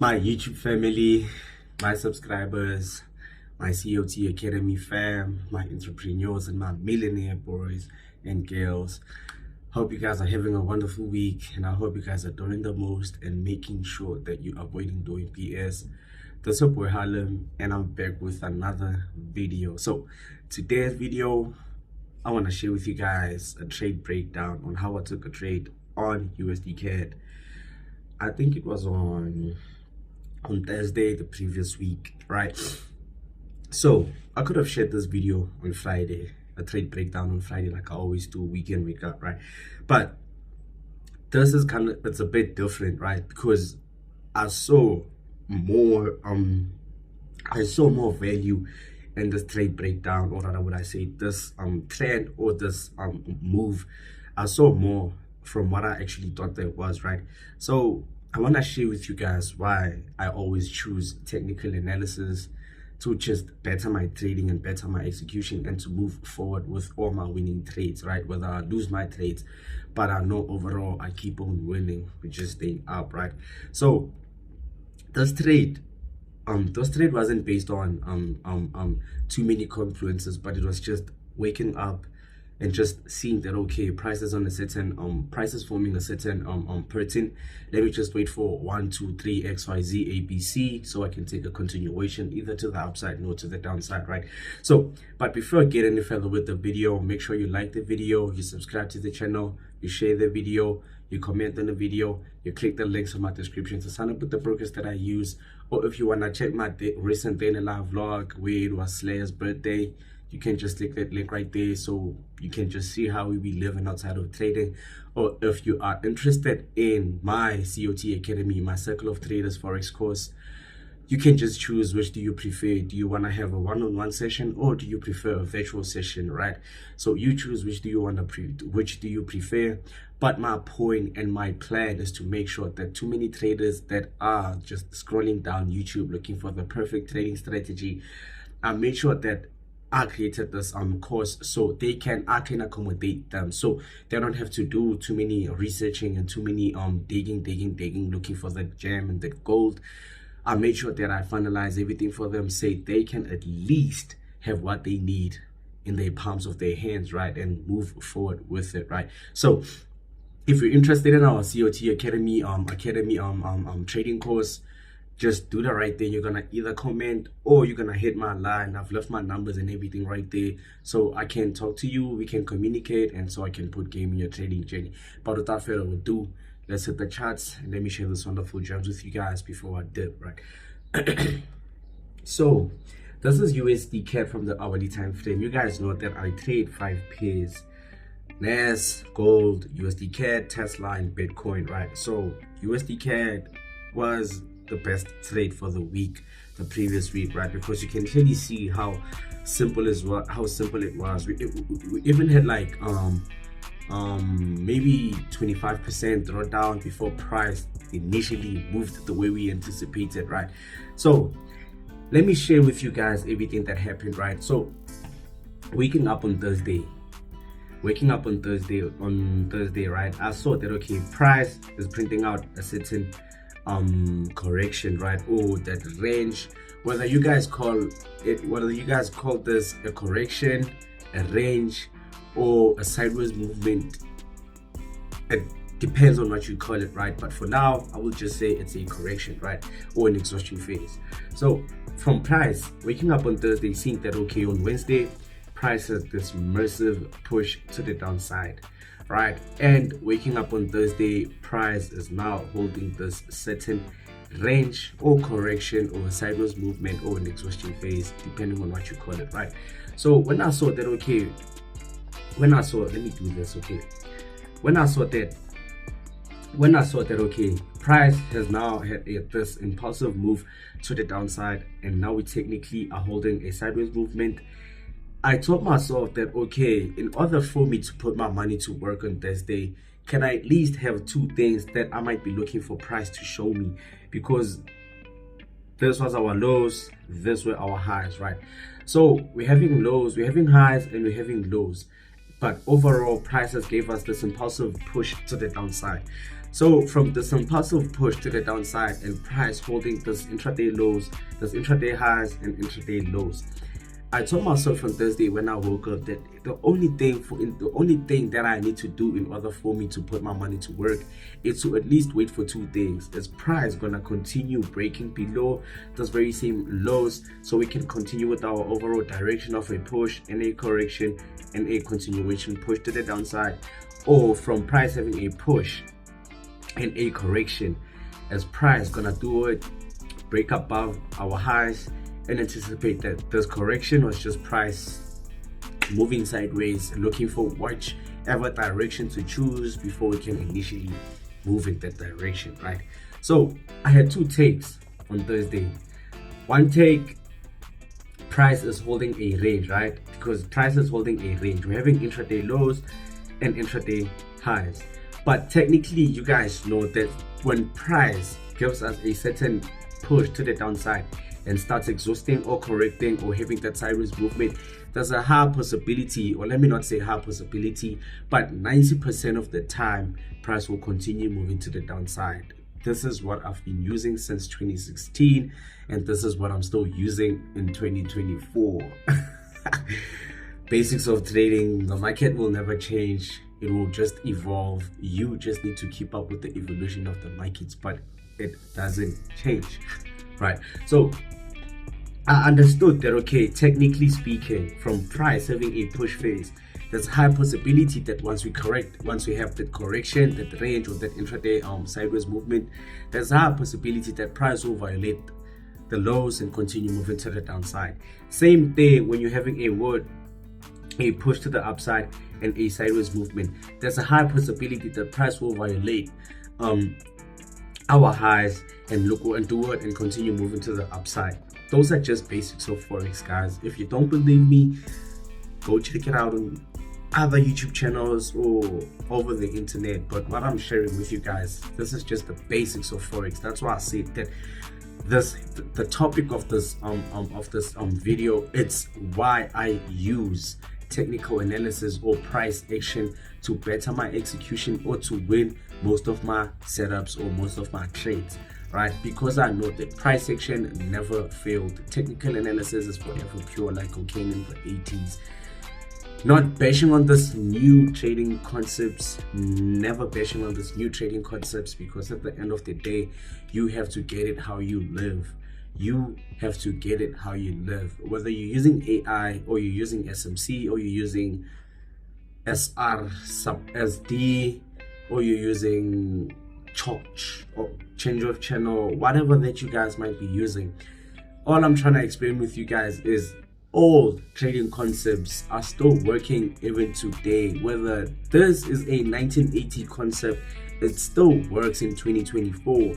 My YouTube family, my subscribers, my COT Academy fam, my entrepreneurs, and my millionaire boys and girls. Hope you guys are having a wonderful week, and I hope you guys are doing the most and making sure that you are avoiding doing BS. This is your boy Harlem, and I'm back with another video. So today's video, I want to share with you guys a trade breakdown on how I took a trade on USD CAD. I think it was on Thursday the previous week, right? So I could have shared this video on Friday, a trade breakdown on Friday, like I always do, weekend wake up, right? But this is it's a bit different, right? Because I saw more value in this trade breakdown, or rather would I say this trend or this move. I saw more from what I actually thought there was, right? So I want to share with you guys why I always choose technical analysis to just better my trading and better my execution and to move forward with all my winning trades, right? Whether I lose my trades, but I know overall I keep on winning, which is staying up, right? So this trade wasn't based on too many confluences, but it was just waking up and just seeing that okay, prices on a certain prices forming a certain pattern. Let me just wait for 1 2 3 XYZ ABC so I can take a continuation either to the upside or to the downside, right? So but before I get any further with the video, make sure you like the video, you subscribe to the channel, you share the video, you comment on the video, you click the links in my description to sign up with the brokers that I use, or if you want to check my recent day in a live vlog where it was Slayer's birthday, you can just click that link right there so you can just see how we be living outside of trading. Or if you are interested in my COT Academy, my Circle of Traders Forex course, you can just choose which do you prefer. Do you want to have a one-on-one session or do you prefer a virtual session, right? So you choose which do you prefer. But my point and my plan is to make sure that too many traders that are just scrolling down YouTube looking for the perfect trading strategy, I make sure that I created this course so I can accommodate them, so they don't have to do too many researching and too many digging looking for the gem and the gold. I made sure that I finalize everything for them, say they can at least have what they need in the palms of their hands, right, and move forward with it, right? So if you're interested in our COT Academy trading course, just do the right thing. You're gonna either comment or you're gonna hit my line. I've left my numbers and everything right there so I can talk to you, we can communicate, and so I can put game in your trading journey. But without further ado, let's hit the charts and let me share this wonderful gems with you guys before I dip, right? So this is USD CAD from the hourly time frame. You guys know that I trade 5 pairs: NAS, gold, USD CAD, Tesla, and Bitcoin, right? So USD CAD was the best trade for the week, the previous week, right? Because you can clearly see how simple it was. We even had like maybe 25% drawdown before price initially moved the way we anticipated, right? So let me share with you guys everything that happened, right? So waking up on Thursday, right, I saw that okay, price is printing out a certain correction, right, or that range, whether you guys call this a correction, a range, or a sideways movement. It depends on what you call it, right? But for now I will just say it's a correction, right, or an exhaustion phase. So from price waking up on Thursday, seeing that okay, on Wednesday price has this massive push to the downside, right? And waking up on Thursday, price is now holding this certain range or correction or a sideways movement or an exhaustion phase, depending on what you call it, right? So when I saw that okay, when I saw that okay, price has now had this impulsive move to the downside, and now we technically are holding a sideways movement, I told myself that okay, in order for me to put my money to work on Thursday, can I at least have two things that I might be looking for price to show me? Because this was our lows, this were our highs, right? So we're having lows, we're having highs, and we're having lows. But overall, prices gave us this impulsive push to the downside. So from this impulsive push to the downside and price holding this intraday lows, this intraday highs and intraday lows, I told myself on Thursday when I woke up that the only thing that I need to do in order for me to put my money to work is to at least wait for 2 days. Is price gonna continue breaking below those very same lows, so we can continue with our overall direction of a push and a correction and a continuation push to the downside, or from price having a push and a correction, as price gonna do it, break above our highs, and anticipate that this correction was just price moving sideways, looking for whichever direction to choose before we can initially move in that direction, right? So I had 2 takes on Thursday. One take, price is holding a range, right? Because price is holding a range. We're having intraday lows and intraday highs. But technically, you guys know that when price gives us a certain push to the downside and starts exhausting or correcting or having that sideways movement, there's a high possibility, or let me not say high possibility, but 90% of the time, price will continue moving to the downside. This is what I've been using since 2016, and this is what I'm still using in 2024. Basics of trading, the market will never change. It will just evolve. You just need to keep up with the evolution of the markets, but it doesn't change, right? So I understood that, okay, technically speaking, from price having a push phase, there's a high possibility that once we have that correction, that range or that intraday sideways movement, there's a high possibility that price will violate the lows and continue moving to the downside. Same thing when you're having a push to the upside and a sideways movement, there's a high possibility that price will violate our highs and do it and continue moving to the upside. Those are just basics of Forex, guys. If you don't believe me, go check it out on other YouTube channels or over the internet. But what I'm sharing with you guys, this is just the basics of Forex. That's why I said that the topic of this video, it's why I use technical analysis or price action to better my execution or to win most of my setups or most of my trades, right? Because I know that price action never failed. Technical analysis is forever pure, like cocaine in the 80s. Not bashing on this new trading concepts, never bashing on this new trading concepts, because at the end of the day, you have to get it how you live. You have to get it how you live. Whether you're using AI or you're using SMC or you're using SR sub SD or you're using or change of channel, whatever that you guys might be using. All I'm trying to explain with you guys is all trading concepts are still working even today. Whether this is a 1980 concept, it still works in 2024,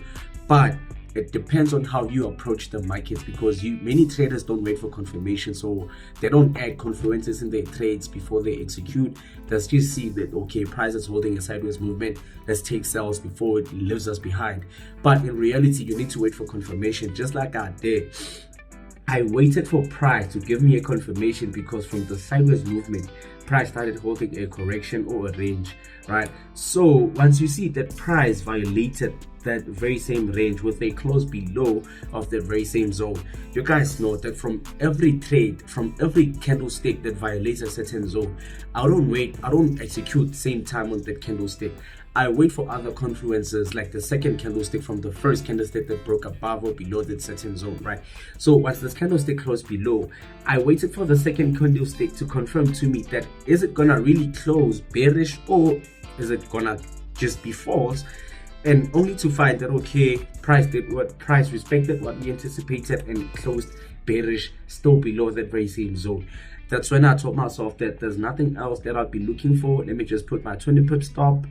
but it depends on how you approach the markets, because many traders don't wait for confirmation, so they don't add confluences in their trades before they execute. Let's just see that, okay, price is holding a sideways movement, let's take sales before it leaves us behind. But in reality, you need to wait for confirmation, just like I did. I waited for price to give me a confirmation, because from the sideways movement, price started holding a correction or a range, right? So once you see that price violated that very same range with a close below of the very same zone, you guys know that from every trade, from every candlestick that violates a certain zone, I don't execute same time on that candlestick. I wait for other confluences, like the second candlestick from the first candlestick that broke above or below that certain zone, right? So once this candlestick closed below, I waited for the second candlestick to confirm to me that is it gonna really close bearish or is it gonna just be false? And only to find that, okay, price respected what we anticipated and closed bearish, still below that very same zone. That's when I told myself that there's nothing else that I'll be looking for. Let me just put my 20 pip stop.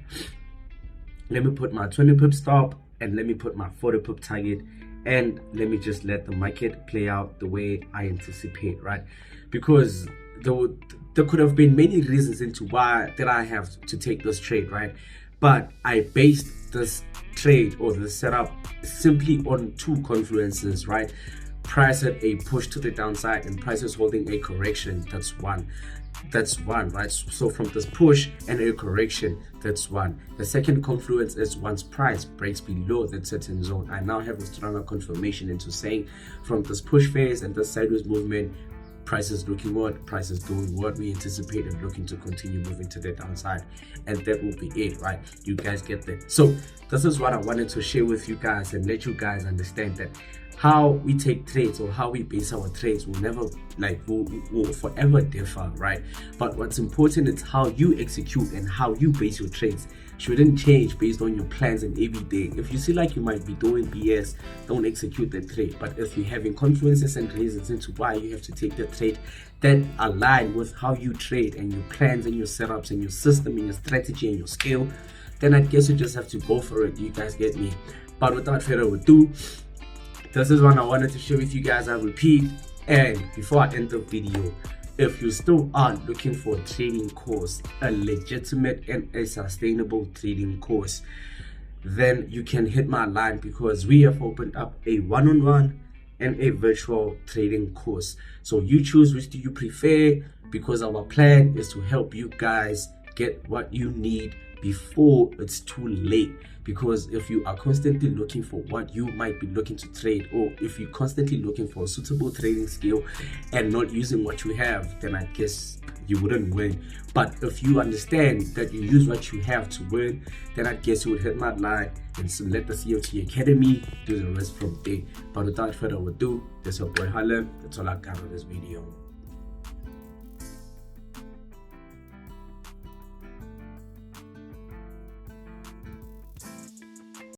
Let me put my 20 pip stop, and let me put my 40 pip target, and let me just let the market play out the way I anticipate, right? Because there could have been many reasons into why that I have to take this trade, right? But I based this trade or the setup simply on 2 confluences, right? Price had a push to the downside and price is holding a correction. That's one. That's one, right? So from this push and a correction, that's one. The second confluence is once price breaks below that certain zone, I now have a stronger confirmation into saying from this push phase and this sideways movement, price is looking what? Price is doing what we anticipated, looking to continue moving to the downside. And that will be it, right? You guys get that. So this is what I wanted to share with you guys and let you guys understand that how we take trades or how we base our trades will never will forever differ, right? But what's important is how you execute and how you base your trades shouldn't change based on your plans and every day. If you see like you might be doing BS, don't execute the trade. But if you're having confluences and reasons into why you have to take the trade that align with how you trade and your plans and your setups and your system and your strategy and your skill, then I guess you just have to go for it. You guys get me? But without further ado, this is one I wanted to share with you guys. I repeat, and before I end the video, if you still are looking for a trading course, a legitimate and a sustainable trading course, then you can hit my line because we have opened up a one-on-one and a virtual trading course. So you choose which do you prefer, because our plan is to help you guys get what you need before it's too late. Because if you are constantly looking for what you might be looking to trade, or if you're constantly looking for a suitable trading skill and not using what you have, then I guess you wouldn't win. But if you understand that you use what you have to win, then I guess you would hit my line and select the COT Academy, do the rest from there. But without further ado, this is your boy Harlem. That's all I got on this video.